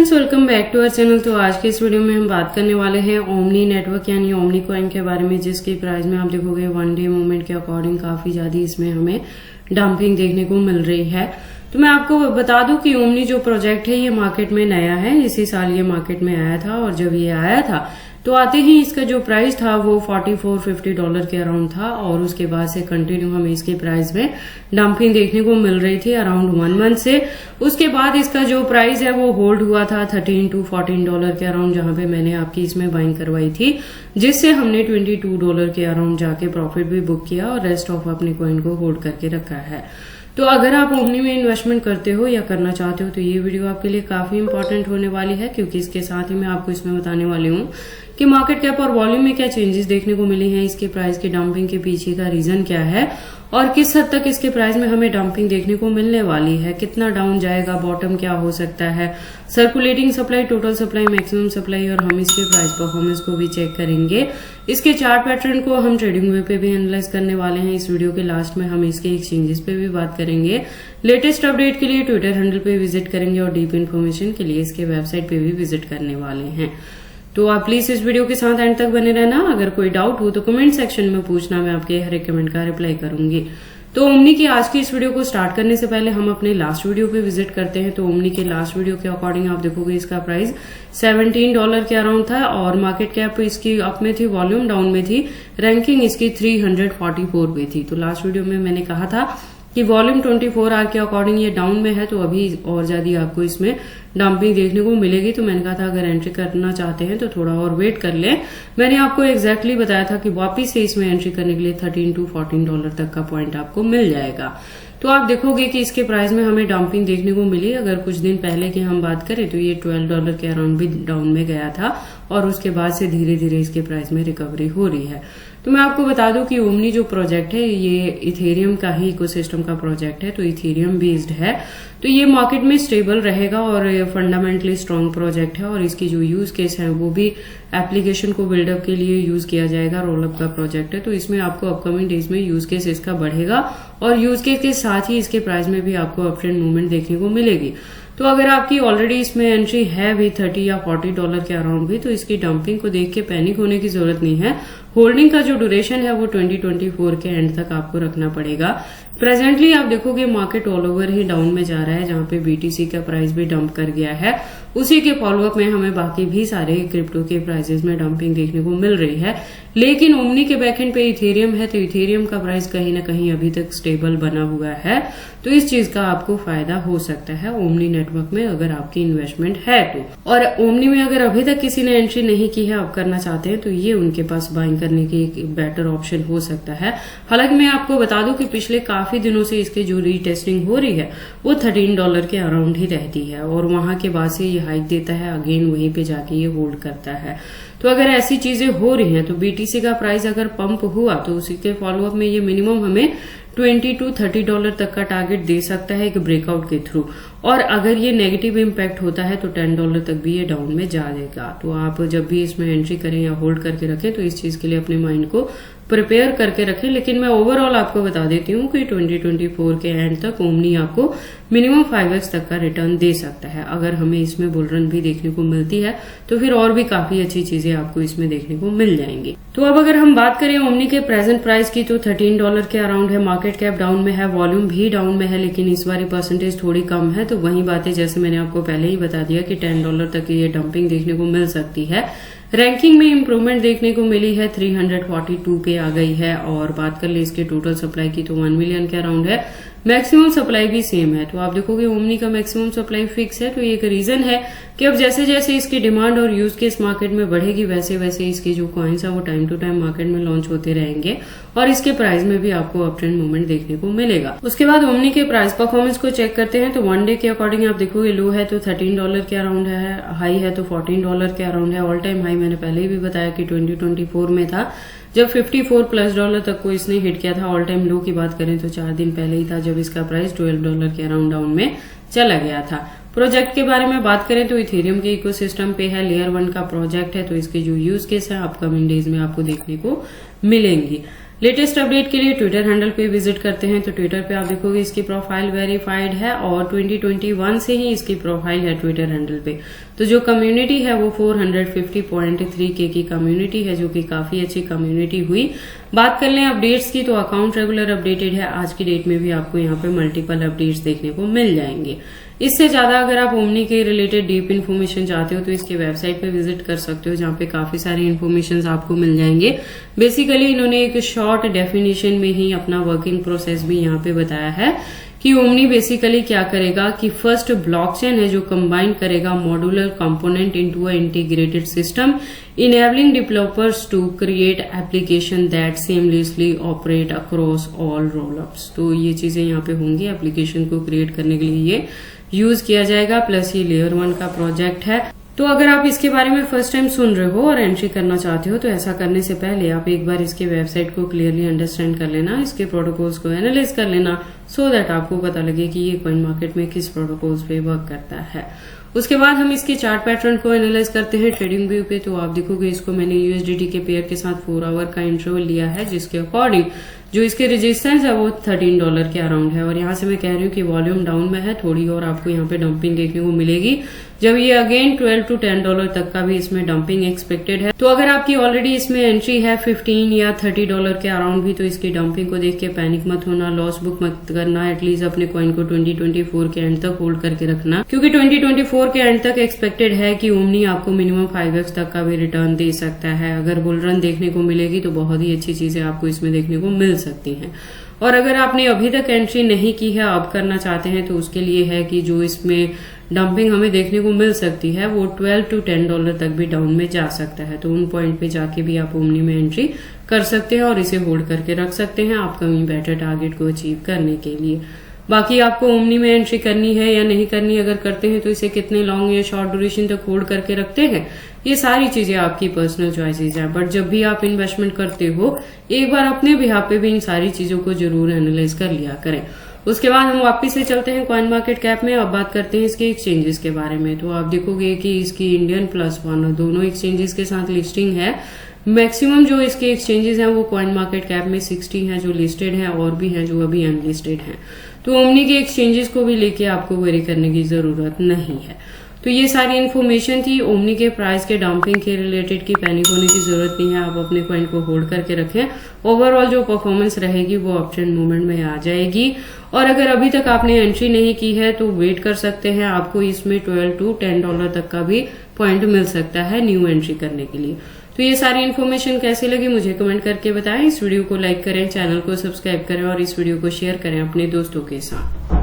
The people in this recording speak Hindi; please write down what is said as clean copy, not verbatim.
Friends, welcome back to our channel. तो आज के इस वीडियो में हम बात करने वाले हैं ओमनी नेटवर्क यानी ओमनी कॉइन के बारे में, जिसकी प्राइस में आप देखोगे वन डे मूवमेंट के अकॉर्डिंग काफी ज्यादा इसमें हमें डंपिंग देखने को मिल रही है। तो मैं आपको बता दूं कि ओमनी जो प्रोजेक्ट है ये मार्केट में नया है, इसी साल ये मार्केट में आया था और जब ये आया था तो आते ही इसका जो प्राइस था वो $44-50 के अराउंड था और उसके बाद से कंटिन्यू हमें इसके प्राइस में डंपिंग देखने को मिल रही थी अराउंड 1 मंथ से। उसके बाद इसका जो प्राइस है वो होल्ड हुआ था $13-14 के अराउंड, जहां पे मैंने आपकी इसमें बाइंग करवाई थी, जिससे हमने $22 के अराउंड जाके प्रॉफिट भी बुक किया और रेस्ट ऑफ अपने कॉइन को होल्ड करके रखा है। तो अगर आप ओमनी में इन्वेस्टमेंट करते हो या करना चाहते हो तो ये वीडियो आपके लिए काफी इंपॉर्टेंट होने वाली है, क्योंकि इसके साथ ही मैं आपको इसमें बताने वाली हूँ कि मार्केट कैप और वॉल्यूम में क्या चेंजेस देखने को मिले हैं, इसके प्राइस की डंपिंग के पीछे का रीजन क्या है और किस हद तक इसके प्राइस में हमें डंपिंग देखने को मिलने वाली है, कितना डाउन जाएगा, बॉटम क्या हो सकता है, circulating supply, total supply, maximum supply, और हम इसके प्राइस परफॉर्मेंस को भी चेक करेंगे। इसके चार्ट पैटर्न को हम ट्रेडिंग वे पे भी एनालाइज करने वाले हैं। इस वीडियो के लास्ट में हम इसके एक्सचेंजेस पे भी बात करेंगे। लेटेस्ट अपडेट के लिए ट्विटर हैंडल पे विजिट करेंगे और डीप इन्फॉर्मेशन के लिए इसके वेबसाइट पे भी विजिट करने वाले हैं। तो आप प्लीज इस वीडियो के साथ एंड तक बने रहना। अगर कोई डाउट हो तो कमेंट सेक्शन में पूछना, मैं आपके हर एक कमेंट का रिप्लाई करूंगी। तो ओमनी की आज की इस वीडियो को स्टार्ट करने से पहले हम अपने लास्ट वीडियो पे विजिट करते हैं। तो ओमनी के लास्ट वीडियो के अकॉर्डिंग आप देखोगे इसका प्राइस $17 के अराउंड था और मार्केट कैप इसकी अप में थी, वॉल्यूम डाउन में थी, रैंकिंग इसकी 344 पे थी। तो लास्ट वीडियो में मैंने कहा था कि वॉल्यूम 24 आवर के अकॉर्डिंग ये डाउन में है, तो अभी और ज्यादा आपको इसमें डंपिंग देखने को मिलेगी। तो मैंने कहा था अगर एंट्री करना चाहते हैं तो थोड़ा और वेट कर लें। मैंने आपको एग्जैक्टली बताया था कि वापिस से इसमें एंट्री करने के लिए $13-14 तक का पॉइंट आपको मिल जाएगा। तो आप देखोगे कि इसके प्राइस में हमें डंपिंग देखने को मिली। अगर कुछ दिन पहले की हम बात करें तो ये $12 के अराउंड भी डाउन में गया था और उसके बाद से धीरे धीरे इसके प्राइस में रिकवरी हो रही है। तो मैं आपको बता दूं कि ओमनी जो प्रोजेक्ट है ये इथेरियम का ही इकोसिस्टम का प्रोजेक्ट है, तो इथेरियम बेस्ड है, तो ये मार्केट में स्टेबल रहेगा और फंडामेंटली स्ट्रॉन्ग प्रोजेक्ट है और इसकी जो यूज केस है वो भी एप्लीकेशन को बिल्डअप के लिए यूज किया जाएगा। रोलअप का प्रोजेक्ट है, तो इसमें आपको अपकमिंग डेज में यूज केस इसका बढ़ेगा और यूज केस के साथ ही इसके प्राइस में भी आपको अप ट्रेंड मूवमेंट देखने को मिलेगी। तो अगर आपकी ऑलरेडी इसमें एंट्री है भी $30 या $40 के अराउंड भी, तो इसकी डंपिंग को देख के पैनिक होने की जरूरत नहीं है। होल्डिंग का जो ड्यूरेशन है वो 2024 के एंड तक आपको रखना पड़ेगा। प्रेजेंटली आप देखोगे मार्केट ऑल ओवर ही डाउन में जा रहा है, जहां पे बीटीसी का प्राइस भी डंप कर गया है। उसी के फॉलोअप में हमें बाकी भी सारे क्रिप्टो के प्राइसेस में डंपिंग देखने को मिल रही है। लेकिन ओमनी के बैकएंड पे इथेरियम है, तो इथेरियम का प्राइस कहीं ना कहीं अभी तक स्टेबल बना हुआ है, तो इस चीज का आपको फायदा हो सकता है ओमनी नेटवर्क में अगर आपकी इन्वेस्टमेंट है तो। और ओमनी में अगर अभी तक किसी ने एंट्री नहीं की है, आप करना चाहते हैं, तो ये उनके पास बाइंग करने की एक बेटर ऑप्शन हो सकता है। हालांकि मैं आपको बता दूं कि पिछले काफी दिनों से इसकी जो रीटेस्टिंग हो रही है वो $13 के अराउंड ही रहती है और वहां के बाद से ये हाइक देता है, अगेन वहीं पे जाके ये होल्ड करता है। तो अगर ऐसी चीजें हो रही हैं तो बीटीसी का प्राइस अगर पंप हुआ तो उसी के फॉलोअप में ये मिनिमम हमें $20-30 तक का टारगेट दे सकता है एक ब्रेकआउट के थ्रू, और अगर ये नेगेटिव इम्पैक्ट होता है तो $10 तक भी ये डाउन में जाएगा। तो आप जब भी इसमें एंट्री करें या होल्ड करके रखें तो इस चीज के लिए अपने माइंड को प्रिपेयर करके रखें। लेकिन मैं ओवरऑल आपको बता देती हूँ कि 2024 के एंड तक ओमनी आपको मिनिमम 5x तक का रिटर्न दे सकता है। अगर हमें इसमें बुल रन भी देखने को मिलती है तो फिर और भी काफी अच्छी चीजें आपको इसमें देखने को मिल जाएंगी। तो अब अगर हम बात करें ओमनी के प्रेजेंट प्राइस की तो $13 के अराउंड है, मार्केट कैप डाउन में है, वॉल्यूम भी डाउन में है, लेकिन इस बार परसेंटेज थोड़ी कम है। तो वही बातें जैसे मैंने आपको पहले ही बता दिया कि $10 तक ये डंपिंग देखने को मिल सकती है। रैंकिंग में इंप्रूवमेंट देखने को मिली है, 342 पे आ गई है। और बात कर ले इसके टोटल सप्लाई की तो 1 मिलियन के अराउंड है, मैक्सिमम सप्लाई भी सेम है। तो आप देखोगे ओमनी का मैक्सिमम सप्लाई फिक्स है, तो ये एक रीजन है कि अब जैसे जैसे इसकी डिमांड और यूज केस मार्केट में बढ़ेगी वैसे वैसे इसकी जो कॉइन्स है वो टाइम टू टाइम मार्केट में लॉन्च होते रहेंगे और इसके प्राइस में भी आपको अप ट्रेंड मूवमेंट देखने को मिलेगा। उसके बाद ओमनी के प्राइस परफॉर्मेंस को चेक करते हैं तो वन डे के अकॉर्डिंग आप देखोगे लो है तो $13 के अराउंड है, हाई है तो $14 के अराउंड है। ऑल टाइम हाई मैंने पहले ही भी बताया कि 2024 में था जब $54+ तक को इसने हिट किया था। ऑल टाइम लो की बात करें तो 4 दिन पहले ही था जब इसका प्राइस $12 के अराउंड डाउन में चला गया था। प्रोजेक्ट के बारे में बात करें तो इथेरियम के इकोसिस्टम पे है, लेयर 1 का प्रोजेक्ट है, तो इसके जो यूज केस है अपकमिंग डेज में आपको देखने को मिलेंगी। लेटेस्ट अपडेट के लिए ट्विटर हैंडल पे विजिट करते हैं तो ट्विटर पे आप देखोगे इसकी प्रोफाइल वेरीफाइड है और 2021 से ही इसकी प्रोफाइल है ट्विटर हैंडल पे। तो जो कम्युनिटी है वो 450.3K की कम्युनिटी है, जो कि काफी अच्छी कम्युनिटी हुई। बात कर लें अपडेट्स की तो अकाउंट रेगुलर अपडेटेड है। आज की डेट में भी आपको यहाँ पे मल्टीपल अपडेट्स देखने को मिल जाएंगे। इससे ज्यादा अगर आप ओमनी के रिलेटेड डीप इन्फॉर्मेशन चाहते हो तो इसके वेबसाइट पे विजिट कर सकते हो, जहाँ पे काफी सारी इन्फॉर्मेशन आपको मिल जाएंगे। बेसिकली इन्होंने एक शॉर्ट डेफिनेशन में ही अपना वर्किंग प्रोसेस भी यहाँ पे बताया है कि ओमनी बेसिकली क्या करेगा कि फर्स्ट ब्लॉकचेन है जो कंबाइन करेगा modular component into a integrated system enabling developers to create application that seamlessly operate across all rollups. तो ये चीजें यहाँ पे होंगी, एप्लीकेशन को क्रिएट करने के लिए ये यूज किया जाएगा। प्लस ये लेयर 1 का प्रोजेक्ट है। तो अगर आप इसके बारे में फर्स्ट टाइम सुन रहे हो और एंट्री करना चाहते हो तो ऐसा करने से पहले आप एक बार इसके वेबसाइट को क्लियरली अंडरस्टैंड कर लेना, इसके प्रोटोकॉल्स को एनालाइज कर लेना, सो दैट आपको पता लगे कि ये कॉइन मार्केट में किस प्रोटोकॉल्स पे वर्क करता है। उसके बाद हम इसके चार्ट पैटर्न को एनालाइज करते हैं ट्रेडिंग व्यू पे। तो आप देखोगे इसको मैंने यूएसडीटी के पेयर के साथ 4 आवर का इंटरवल लिया है, जिसके अकॉर्डिंग जो इसके रेजिस्टेंस है वो $13 के अराउंड है। और यहाँ से मैं कह रही हूँ कि वॉल्यूम डाउन में है थोड़ी, और आपको यहाँ पे डंपिंग देखने को मिलेगी जब ये अगेन $12 to $10 तक का भी इसमें डंपिंग एक्सपेक्टेड है। तो अगर आपकी ऑलरेडी इसमें एंट्री है $15 या $30 के अराउंड भी, तो इसकी डंपिंग को देख के पैनिक मत होना, लॉस बुक मत करना। एटलीस्ट अपने कॉइन को 2024 के एंड तक होल्ड करके रखना, क्योंकि 2024 के एंड तक एक्सपेक्टेड है कि ओमनी आपको मिनिमम 5x तक का भी रिटर्न दे सकता है। अगर बुल रन देखने को मिलेगी तो बहुत ही अच्छी चीजें आपको इसमें देखने को मिल सकती हैं। और अगर आपने अभी तक एंट्री नहीं की है, अब करना चाहते हैं, तो उसके लिए है कि जो इसमें डंपिंग हमें देखने को मिल सकती है वो $12 to $10 तक भी डाउन में जा सकता है। तो उन पॉइंट पे जाके भी आप ओमनी में एंट्री कर सकते हैं और इसे होल्ड करके रख सकते हैं अपकमिंग बेटर टारगेट को अचीव करने के लिए। बाकी आपको ओमनी में एंट्री करनी है या नहीं करनी, अगर करते हैं तो इसे कितने लॉन्ग या शॉर्ट ड्यूरेशन तक होल्ड करके रखते हैं, ये सारी चीजें आपकी पर्सनल चॉइसेस है। बट जब भी आप इन्वेस्टमेंट करते हो एक बार अपने बिहाफ पे भी इन सारी चीजों को जरूर एनालाइज कर लिया करें। उसके बाद हम वापस से चलते हैं कॉइन मार्केट कैप में। अब बात करते हैं इसके एक्सचेंजेस के बारे में। तो आप देखोगे कि इसकी इंडियन प्लस वन दोनों एक्सचेंजेस के साथ लिस्टिंग है। मैक्सिमम जो इसके एक्सचेंजेस हैं वो कॉइन मार्केट कैप में 60 हैं जो लिस्टेड हैं, और भी हैं जो अभी अनलिस्टेड हैं। तो ओमनी के एक्सचेंजेस को भी लेके आपको वरी करने की जरूरत नहीं है। तो ये सारी इन्फॉर्मेशन थी ओमनी के प्राइस के डंपिंग के रिलेटेड की पैनिक होने की जरूरत नहीं है। आप अपने कॉइन को होल्ड करके रखें, ओवरऑल जो परफॉर्मेंस रहेगी वो अप ट्रेंड मूवमेंट में आ जाएगी। और अगर अभी तक आपने एंट्री नहीं की है तो वेट कर सकते हैं, आपको इसमें $12 to $10 तक का भी पॉइंट मिल सकता है न्यू एंट्री करने के लिए। तो ये सारी इन्फॉर्मेशन कैसी लगी मुझे कमेंट करके बताएं। इस वीडियो को लाइक करें, चैनल को सब्सक्राइब करें और इस वीडियो को शेयर करें अपने दोस्तों के साथ।